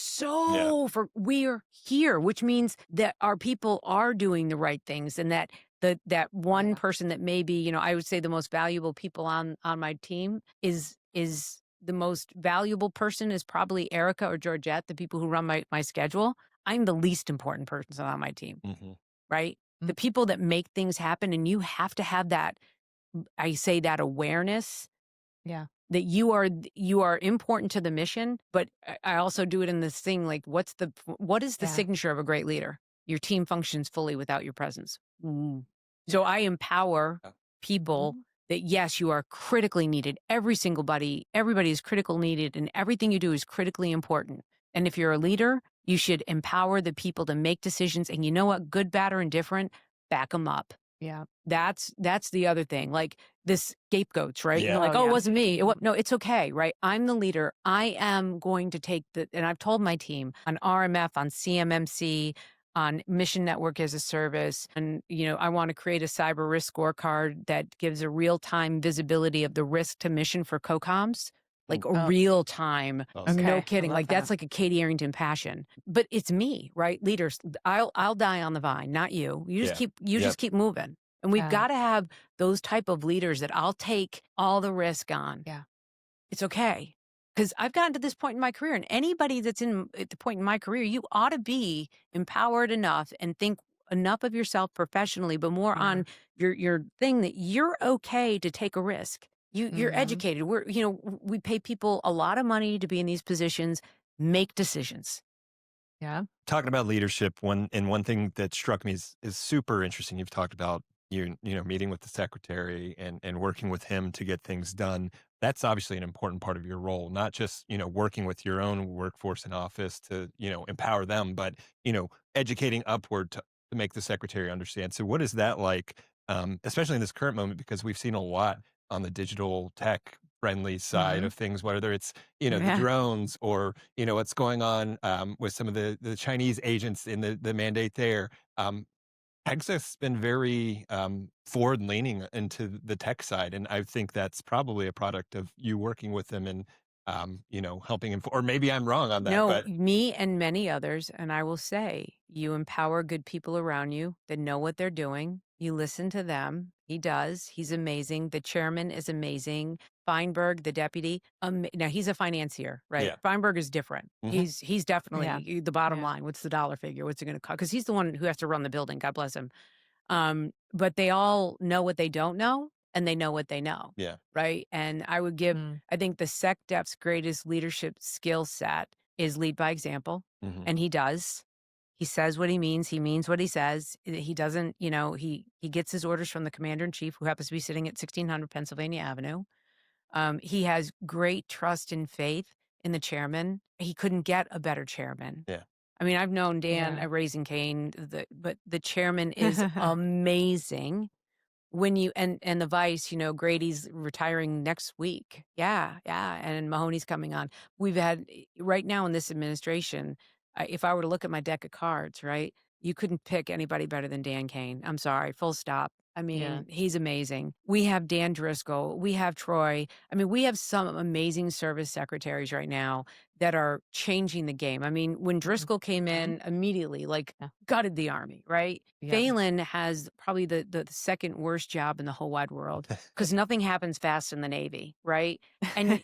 we're here, which means that our people are doing the right things, and that that one person that may be, I would say the most valuable people on my team is the most valuable person is probably Erica or Georgette, the people who run my schedule. I'm the least important person on my team, right?
Mm-hmm.
The people that make things happen, and you have to have that, I say that awareness.
Yeah.
That you are important to the mission, but I also do it in this thing, like, what is the signature of a great leader? Your team functions fully without your presence. So I empower people that, yes, you are critically needed. Everybody is critical needed, and everything you do is critically important. And if you're a leader, you should empower the people to make decisions. And you know what? Good, bad, or indifferent, back them up.
Yeah.
That's the other thing. Like this scapegoats, right?
Yeah.
You're like, it wasn't me. No, it's okay, right? I'm the leader. I am going to take and I've told my team on RMF, on CMMC, on Mission Network as a Service. And, I want to create a cyber risk scorecard that gives a real-time visibility of the risk to mission for COCOMs. Like real time.
Awesome.
No kidding. Like
that.
that's like a Katie Arrington passion. But it's me, right? Leaders, I'll die on the vine, not you. You just keep moving. And we've
Yeah.
got to have those type of leaders that I'll take all the risk on.
Yeah.
It's okay. Because I've gotten to this point in my career, and anybody that's at the point in my career, you ought to be empowered enough and think enough of yourself professionally, but more
Yeah.
on your thing that you're okay to take a risk. You're
Mhm.
educated. We pay people a lot of money to be in these positions. Make decisions.
Yeah.
Talking about leadership, one thing that struck me is super interesting. You've talked about meeting with the secretary and working with him to get things done. That's obviously an important part of your role, not just working with your own workforce in office to empower them, but educating upward to make the secretary understand. So what is that like, especially in this current moment, because we've seen a lot on the digital tech friendly side
Mhm.
of things, whether it's the
Yeah.
drones or what's going on with some of the Chinese agents in the mandate there. Texas been very forward leaning into the tech side, and I think that's probably a product of you working with them and helping him. Or maybe I'm wrong on that,
No,
but
me and many others, and I will say, you empower good people around you that know what they're doing. You listen to them. He does. He's amazing. The chairman is amazing. Feinberg, the deputy, now he's a financier, right?
yeah,
Feinberg is different.
hmm
He's
Yeah.
definitely the bottom
Yeah.
line. What's the dollar figure? What's it going to cost? Because he's the one who has to run the building. God bless him. But they all know what they don't know, and they know what they know,
yeah,
right? And I would give,
Mm.
I think the SecDef's greatest leadership skill set is lead by example,
hmm
and he does. He says what he means what he says. He doesn't, he gets his orders from the commander in chief, who happens to be sitting at 1600 Pennsylvania Avenue. He has great trust and faith in the chairman. He couldn't get a better chairman.
yeah,
I mean, I've known Dan
Yeah.
at Raising Cane, but the chairman is amazing. When you and the vice, Grady's retiring next week. Yeah, yeah, and Mahoney's coming on. We've had right now in this administration, if I were to look at my deck of cards, right, you couldn't pick anybody better than Dan Kane. I'm sorry, full stop. I
Yeah.
mean, he's amazing. We have Dan Driscoll. We have Troy. I mean, we have some amazing service secretaries right now that are changing the game. I mean, when
Mhm.
Driscoll came
Mhm.
in immediately, like
Yeah.
gutted the Army, right?
Yep.
Phelan has probably the second worst job in the whole wide world because nothing happens fast in the Navy, right? And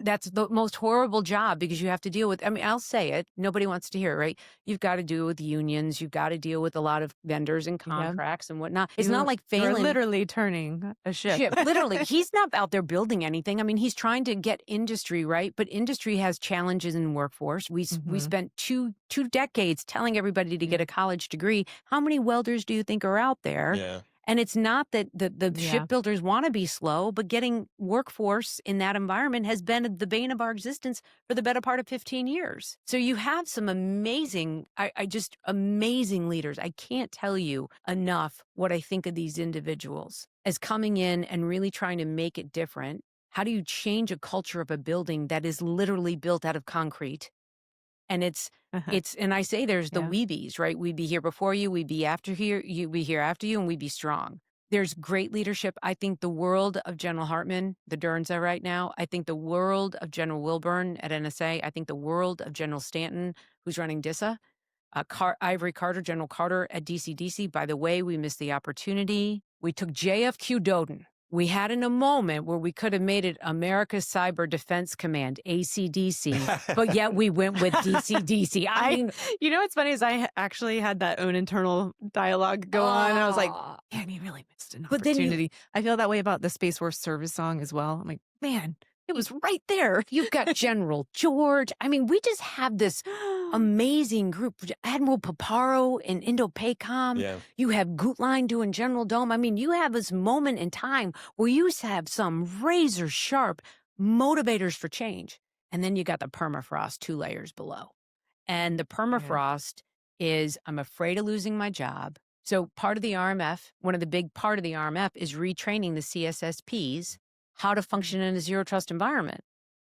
that's the most horrible job because you have to deal with, I mean, I'll say it, nobody wants to hear it, right? You've got to deal with unions, you've got to deal with a lot of vendors and
Yep.
contracts and whatnot. It's not
You
like
you are
Phelan
literally turning a ship.
ship. Literally, he's not out there building anything. I mean, he's trying to get industry right, but industry has challenges in workforce. We
Mhm.
spent two decades telling everybody to
Yeah.
get a college degree. How many welders do you think are out there?
yeah,
And it's not that the
Yeah.
shipbuilders want to be slow, but getting workforce in that environment has been the bane of our existence for the better part of 15 years. So you have some amazing, I just amazing leaders. I can't tell you enough what I think of these individuals as coming in and really trying to make it different. How do you change a culture of a building that is literally built out of concrete? And and I say there's the
Yeah.
we bees, right? We be here before you, we be after here, you be here after you, and we be strong. There's great leadership. I think the world of General Hartman, the Dernza right now. I think the world of General Wilburn at NSA. I think the world of General Stanton, who's running DISA. Ivory Carter, General Carter at DCDC. By the way, we missed the opportunity. We took JFQ Doden. We had in a moment where we could have made it America's Cyber Defense Command, ACDC, but yet we went with DCDC. I mean,
You know what's funny is actually had that own internal dialogue go on. And I was like,
ah,
man, you really missed an
but then
opportunity. I feel that way about the Space Force service song as well. I'm like, man, it was right there.
you've got General George. I mean, we just have this amazing group. Admiral Paparo in Indo-PACOM.
yeah,
You have Gutlein doing General Dome. I mean, you have this moment in time where you have some razor sharp motivators for change. And then you got the permafrost 2 layers below. And the
Yeah.
permafrost is, I'm afraid of losing my job. So part of the RMF, one of the big part of the RMF is retraining the CSSPs how to function in a zero trust environment.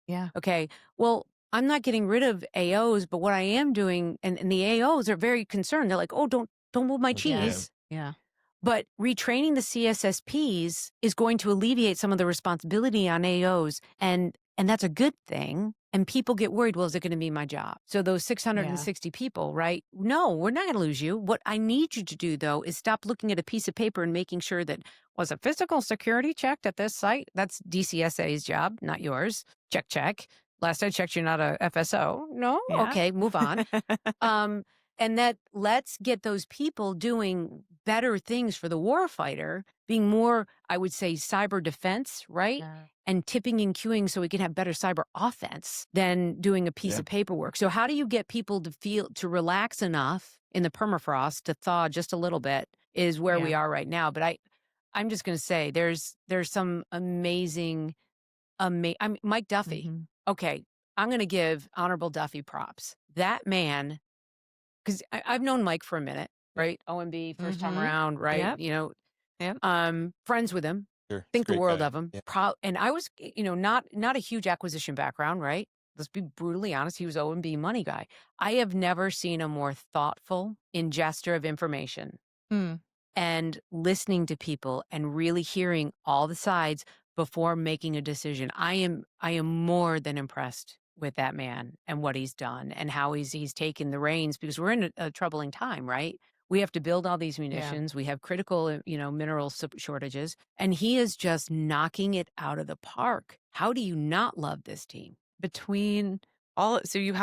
Yeah.
Okay. Well, I'm not getting rid of AOs, but what I am doing, and the AOs are very concerned. They're like, oh, don't move my
Yeah.
cheese.
Yeah.
But retraining the CSSPs is going to alleviate some of the responsibility on AOs. And that's a good thing. And people get worried, well, is it going to be my job? So those 660 people, right? No, we're not going to lose you. What I need you to do, though, is stop looking at a piece of paper and making sure that, was a physical security checked at this site? That's DCSA's job, not yours. Check, check. Last I checked, you're not a FSO. No?
Yeah.
Okay, move on. And that let's get those people doing better things for the warfighter, being more, I would say, cyber defense, right?
Yeah.
And tipping and queuing so we can have better cyber offense than doing a piece of paperwork. So how do you get people to relax enough in the permafrost to thaw just a little bit is where we are right now. But I'm just going to say there's some amazing, I mean, Mike Duffy. Okay, I'm going to give Honorable Duffy props. That man, because I've known Mike for a minute, right? OMB, first time around, right?
Yep.
Friends with him.
Sure.
Think the world
guy.
of him. And I was, not a huge acquisition background, right? Let's be brutally honest. He was OMB money guy. I have never seen a more thoughtful ingester of information and listening to people and really hearing all the sides before making a decision. I am more than impressed with that man and what he's done and how he's taken the reins, because we're in a troubling time, right? We have to build all these munitions. We have critical, mineral shortages, and he is just knocking it out of the park. How do you not love this team?
Between so you're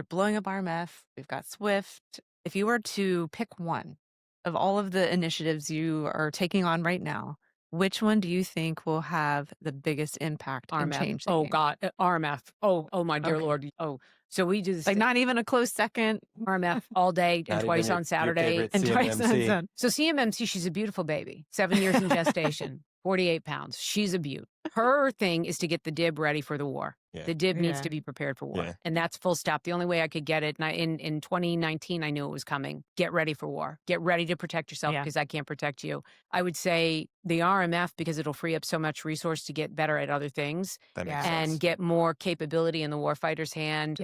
blowing up RMF, we've got Swift. If you were to pick one of all of the initiatives you are taking on right now, which one do you think will have the biggest impact and
RMF.
change the
Oh
game?
God, RMF. Oh my dear Lord. Oh, so we do this
Like not even a close second.
RMF all day and
Not
twice
even
on Saturday.
And twice on Sunday.
So CMMC, she's a beautiful baby, 7 years in gestation, 48 pounds. She's a beaut. Her thing is to get the DIB ready for the war.
Yeah.
The DIB needs to be prepared for war.
Yeah.
And that's full stop. The only way I could get it, and in 2019, I knew it was coming. Get ready for war. Get ready to protect yourself because I can't protect you. I would say the RMF, because it'll free up so much resource to get better at other things
That makes sense.
and get more capability in the warfighter's hand.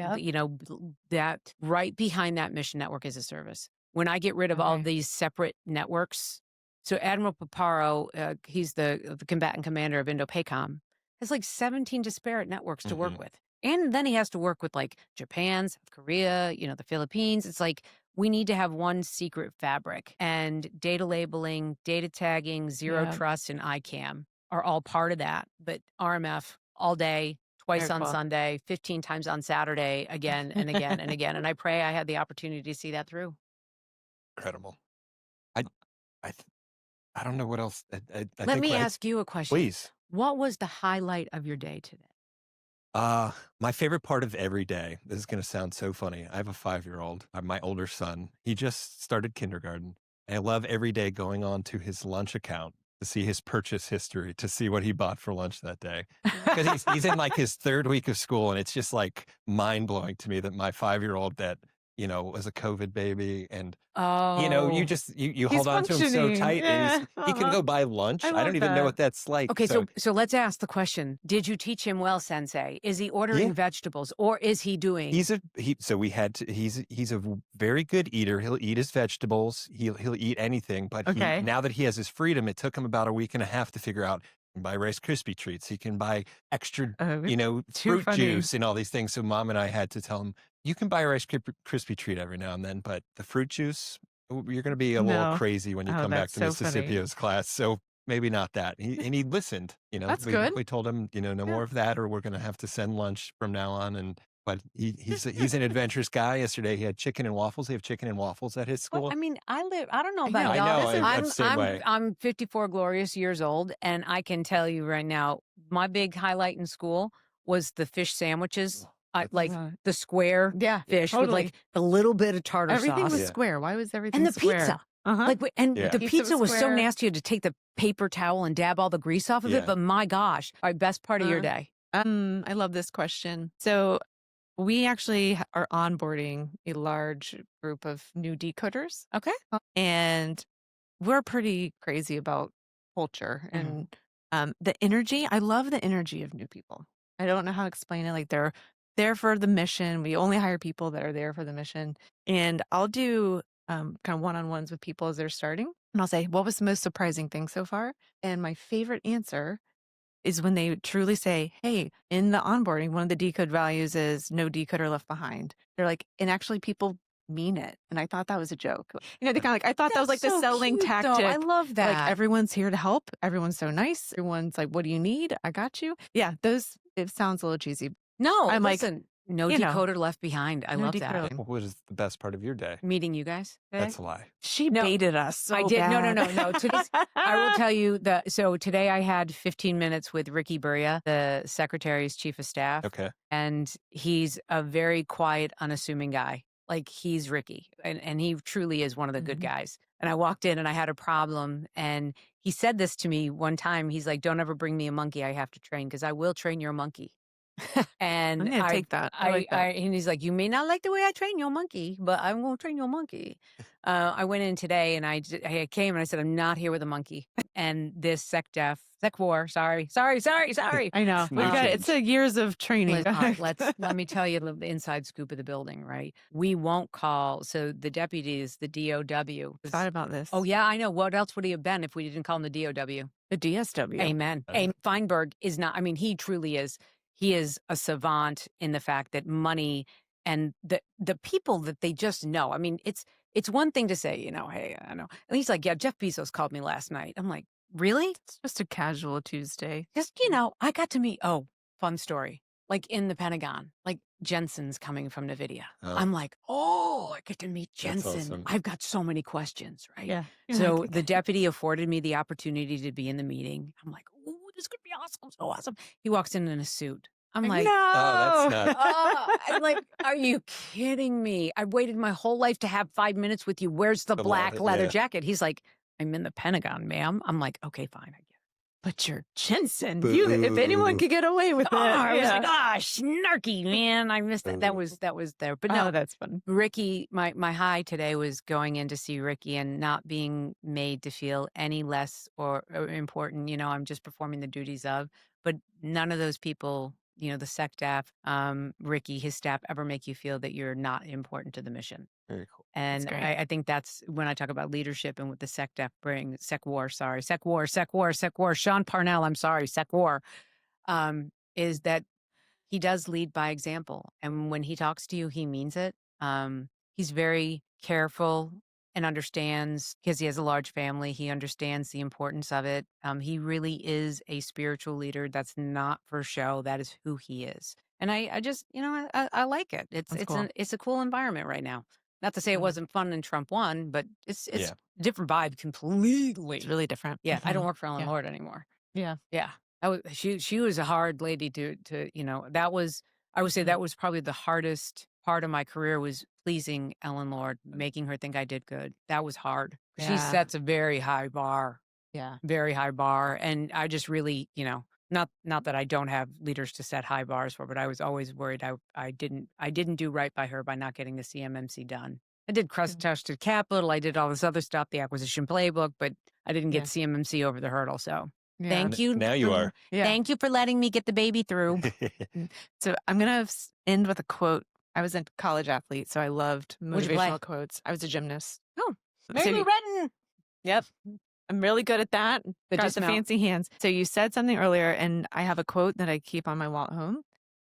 That right behind that mission network as a service. When I get rid of all these separate networks, so Admiral Paparo, he's the combatant commander of Indo-PACOM, has like 17 disparate networks to work with. And then he has to work with like Japan, South Korea, the Philippines. It's like we need to have one secret fabric, and data labeling, data tagging, zero trust, and ICAM are all part of that. But RMF all day, twice on Sunday, 15 times on Saturday, again and again and again. And I pray I had the opportunity to see that through.
Incredible. I don't know what else.
Let me ask you a question.
Please.
What was the highlight of your day today?
My favorite part of every day, this is going to sound so funny. I have a 5-year-old, my older son. He just started kindergarten. And I love every day going on to his lunch account to see his purchase history, to see what he bought for lunch that day. Because he's in like his 3rd week of school, and it's just like mind blowing to me that my 5-year-old that, was a COVID baby, and you hold on to him so tight, and he can go buy lunch. I don't even know what that's like.
Okay, so let's ask the question: did you teach him well, Sensei? Is he ordering vegetables, or is he doing?
He's a very good eater. He'll eat his vegetables. He'll eat anything. But now that he has his freedom, it took him about a week and a half to figure out. He can buy Rice Krispie treats. He can buy extra, fruit juice and all these things. So Mom and I had to tell him, you can buy a Rice Krispie treat every now and then, but the fruit juice, you're going to be a little crazy when you come back to Mississippi's class. So maybe not that. And he listened.
That's good.
We told him, no more of that, or we're going to have to send lunch from now on. But he's an adventurous guy. Yesterday he had chicken and waffles. They have chicken and waffles at his school.
Well, I mean, I don't know about y'all.
I'm the same way.
I'm 54 glorious years old, and I can tell you right now, my big highlight in school was the fish sandwiches. Like the square fish with like a little bit of tartar sauce.
Everything was square. Why was everything
square? And the pizza. The pizza was so nasty, you had to take the paper towel and dab all the grease off of it. But my gosh, our best part of your day.
I love this question. So we actually are onboarding a large group of new decoders.
Okay.
And we're pretty crazy about culture and the energy. I love the energy of new people. I don't know how to explain it. Like they're there for the mission. We only hire people that are there for the mission. And I'll do kind of one-on-ones with people as they're starting. And I'll say, what was the most surprising thing so far? And my favorite answer is when they truly say, hey, in the onboarding, one of the decode values is no decoder left behind. They're like, and actually people mean it. And I thought that was a joke. They kind of like, I thought that was like the
so
selling
cute,
tactic.
though. I love that.
Like everyone's here to help. Everyone's so nice. Everyone's like, what do you need? I got you. Yeah, it sounds a little cheesy.
No,
I'm like,
listen, no decoder left behind. I
no
love
decoder.
that.
What was the best part of your day?
Meeting you guys today?
That's a lie.
She
No,
baited us so
I did.
bad.
No. Today's, I will tell you that. So today I had 15 minutes with Ricky Buria, the Secretary's Chief of Staff.
Okay.
And he's a very quiet, unassuming guy. Like he's Ricky. And he truly is one of the good guys. And I walked in and I had a problem. And he said this to me one time. He's like, don't ever bring me a monkey I have to train because I will train your monkey. And
I'm gonna take that. I like that.
And he's like, you may not like the way I train your monkey, but I'm going to train your monkey. I went in today and I came and I said, I'm not here with a monkey. And this sec war, sorry.
I know. It's a years of training.
Let me tell you the inside scoop of the building, right? We won't call. So the deputy is the DOW.
Thought about this.
Oh yeah, I know. What else would he have been if we didn't call him the DOW?
The DSW.
Amen. Feinberg is not, I mean, he truly is. He is a savant in the fact that money and the people that they just know. I mean, it's one thing to say, hey, I know. And he's like, yeah, Jeff Bezos called me last night. I'm like, really?
It's just a casual Tuesday.
Just, I got to meet, fun story. Like in the Pentagon, like Jensen's coming from NVIDIA.
Oh.
I'm like, I get to meet Jensen.
Awesome.
I've got so many questions, right?
Yeah.
So the deputy afforded me the opportunity to be in the meeting. I'm like, this could be awesome. So awesome. He walks in a suit. I'm like,
no.
Oh, that's not.
I'm like, are you kidding me? I waited my whole life to have 5 minutes with you. Where's the black leather jacket? He's like, I'm in the Pentagon, ma'am. I'm like, okay, fine. I get it.
But you're Jensen. If anyone could get away with it.
I was like, snarky, man. I missed that. That was there. But no,
that's fun.
Ricky, my high today was going in to see Ricky and not being made to feel any less or important. I'm just performing the duties of. But none of those people, the sec staff, Ricky, his staff, ever make you feel that you're not important to the mission.
Very cool.
And I think that's when I talk about leadership and what the sec staff bring. Sec war. Sean Parnell, I'm sorry, sec war, is that he does lead by example. And when he talks to you, he means it. He's very careful and understands, because he has a large family, he understands the importance of it. He really is a spiritual leader. That's not for show. That is who he is. And I just, I like it. It's a cool environment right now. Not to say it wasn't fun and Trump won, but it's different vibe completely.
It's really different.
Yeah, I don't work for Ellen Lord anymore.
Yeah.
Yeah. She was a hard lady to that was, I would say that was probably the hardest part of my career, was pleasing Ellen Lord, making her think I did good. That was hard.
Yeah.
She sets a very high bar.
Yeah.
Very high bar. And I just really, not that I don't have leaders to set high bars for, but I was always worried I didn't do right by her by not getting the CMMC done. I did trusted capital. I did all this other stuff, the acquisition playbook, but I didn't get CMMC over the hurdle. So thank you.
Now you are.
Yeah.
Thank you for letting me get the baby through.
So I'm going to end with a quote. I was a college athlete, so I loved motivational quotes. I was a gymnast.
Oh, Mary Lou Retton.
Yep. I'm really good at that. Got the fancy hands. So you said something earlier, and I have a quote that I keep on my wall at home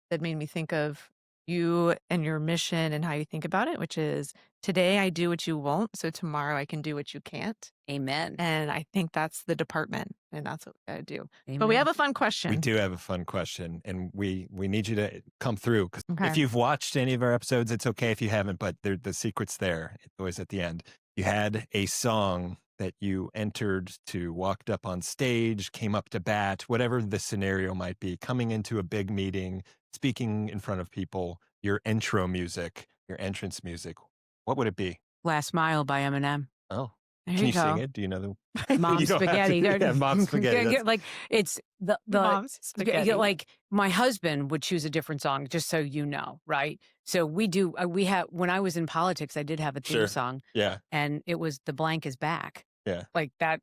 that made me think of you and your mission and how you think about it, which is, today I do what you won't, so tomorrow I can do what you can't.
Amen.
And I think that's the department, and that's what we got to do.
Amen.
But we have a fun question.
We do have a fun question, and we need you to come through, because
Okay.
if you've watched any of our episodes, it's okay if you haven't, but the secret's there. It's always at the end. You had a song that you entered to, walked up on stage, came up to bat, whatever the scenario might be, coming into a big meeting, speaking in front of people, your intro music, your entrance music. What would it be?
Last Mile by Eminem.
Oh,
There
can you
go.
sing it? Do you know the
Mom
You don't have to-
spaghetti.
yeah, Mom spaghetti. That's-
Like it's the
Mom's spaghetti.
like my husband would choose a different song, just so you know, right? So we do. We have, when I was in politics, I did have a theme
Sure.
song,
Yeah.
and it was "The Blank Is Back."
Yeah.
Like that.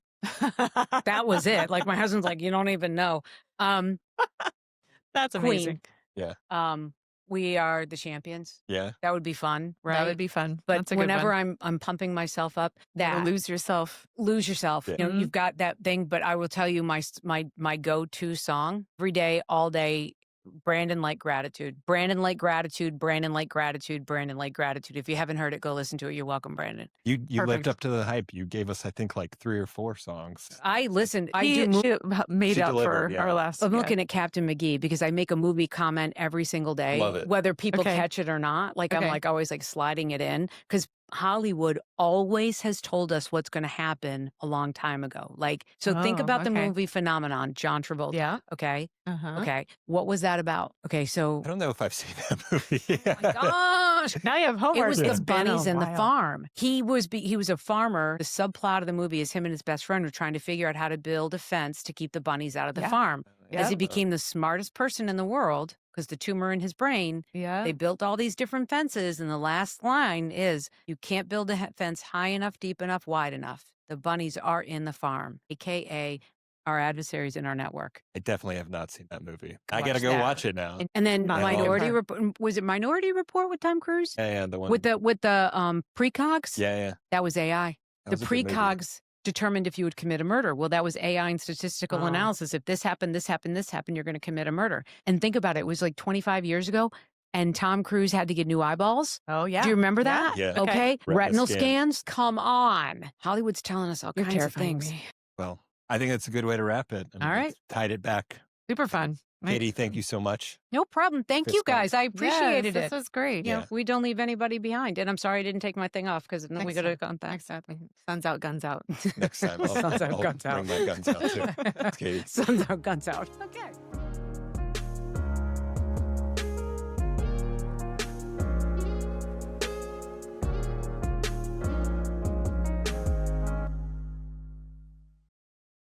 That was it. Like my husband's like, you don't even know.
That's amazing.
Queen. We Are the Champions.
Yeah.
That would be fun, right?
That would be fun.
But
That's a good
whenever
one.
I'm pumping myself up,
Or
that
lose yourself.
lose yourself.
Yeah.
You know, you've got that thing. But I will tell you my go-to song every day, all day. Brandon Like Gratitude. Brandon Like Gratitude. Brandon Like Gratitude. Brandon Like Gratitude. If you haven't heard it, go listen to it. You're welcome, Brandon.
You lived
Perfect.
up to the hype. You gave us, I think, like 3 or 4 songs.
I listened. I
She made
She
up for
delivered, yeah.
our last.
I'm
yeah.
looking at Captain McGee because I make a movie comment every single day,
Love it.
whether people
Okay.
catch it or not. Like I'm
Okay.
like always like sliding it in because Hollywood always has told us what's going to happen a long time ago. Like, so think
Oh,
about the
okay.
movie Phenomenon, John Travolta.
Yeah.
Okay.
Uh-huh.
Okay. What was that about? Okay. So,
I don't know if I've seen that movie.
oh my gosh.
Now you have homework.
It was
It's
the
been a
bunnies and the
while.
farm. He was a farmer. The subplot of the movie is him and his best friend are trying to figure out how to build a fence to keep the bunnies out of the
Yeah.
farm.
Yeah.
As he became the smartest person in the world, because the tumor in his brain,
Yeah.
they built all these different fences. And the last line is, you can't build a fence high enough, deep enough, wide enough. The bunnies are in the farm, AKA our adversaries in our network.
I definitely have not seen that movie. I
Watch
got to go
that.
watch it now.
And then
Not
all of
Minority
her.
Report, was it Minority Report with Tom Cruise?
Yeah, the one.
With the precogs?
Yeah.
That was AI.
That
The
was a good movie.
precogs determined if you would commit a murder. Well, that was AI and statistical
Oh.
analysis. If this happened, this happened, this happened, you're going to commit a murder. And think about it. It was like 25 years ago, and Tom Cruise had to get new eyeballs.
Oh, yeah.
Do you remember
Yeah.
that?
Yeah.
Okay.
Retinal
Retinal
scans.
scans. Come on. Hollywood's telling us all
You're
kinds of
terrifying
things.
me.
Well, I think that's a good way to wrap it. I mean,
All right.
it's tied it back.
Super fun.
Katie, thank you so much.
No problem. Thank
Fist
you
bump.
guys. I appreciated
Yes,
it.
This was great.
You know,
Yeah.
we don't leave anybody behind. And I'm sorry I didn't take my thing off because then we
Next
could have
time.
gone back.
Next time. Sun's out, guns out.
Next time, I'll
Sun's out,
bring
guns out.
my guns out too. Katie.
Sun's out, guns out. Okay.